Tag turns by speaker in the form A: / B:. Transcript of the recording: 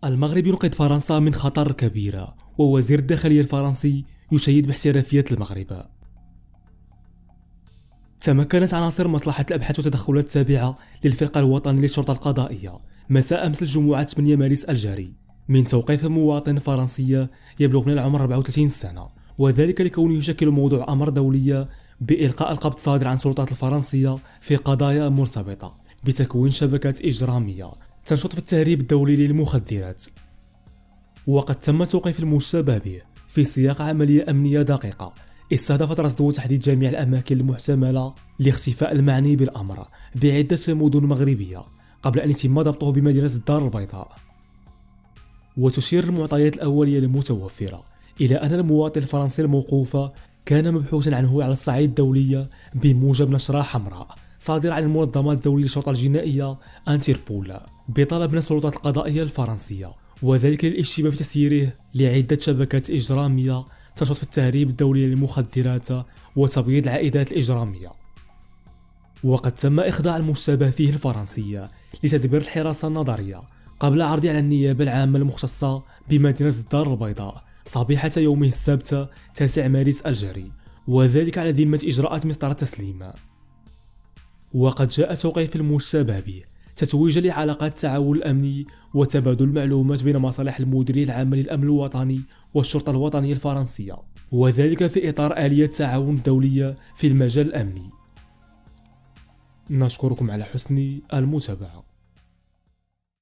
A: المغرب ينقذ فرنسا من خطر كبير، ووزير الداخلية الفرنسي يشيد باحترافية المغرب. تمكنت عناصر مصلحة الأبحاث والتدخلات التابعة للفرقة الوطنية للشرطة القضائية مساء أمس الجمعة 8 مارس الجاري من توقيف مواطن فرنسي يبلغ من العمر 34 سنة، وذلك لكونه يشكل موضوع أمر دولية بإلقاء القبض صادر عن السلطات الفرنسية في قضايا مرتبطة بتكوين شبكات إجرامية تنشط في التهريب الدولي للمخدرات. وقد تم توقيف المشتبه به في سياق عملية أمنية دقيقة استهدفت رصد وتحديد جميع الأماكن المحتملة لاختفاء المعني بالأمر بعدة مدن مغربية قبل أن يتم ضبطه بمدينة الدار البيضاء. وتشير المعطيات الأولية المتوفرة إلى أن المواطن الفرنسي الموقوف كان مبحوثا عنه على الصعيد الدولي بموجب نشرة حمراء صادرة عن المنظمة الدولية للشرطة الجنائية انتربول بطلب من السلطات القضائية الفرنسية، وذلك للاشتباه في تسييره لعدة شبكات إجرامية تنشط في التهريب الدولي للمخدرات وتبييض العائدات الإجرامية. وقد تم إخضاع المشتبه فيه الفرنسي لتدبير الحراسة النظرية قبل عرضه على النيابة العامة المختصة بمدينة الدار البيضاء صبيحة يومه السبت 9 مارس الجاري، وذلك على ذمة إجراءات مسطرة التسليم. وقد جاء توقيف المشتبه به تتويجا لعلاقات التعاون الأمني وتبادل المعلومات بين مصالح المديرية العامة للأمن الوطني والشرطة الوطنية الفرنسية، وذلك في إطار آلية التعاون الدولية في المجال الأمني. نشكركم على حسن المتابعة.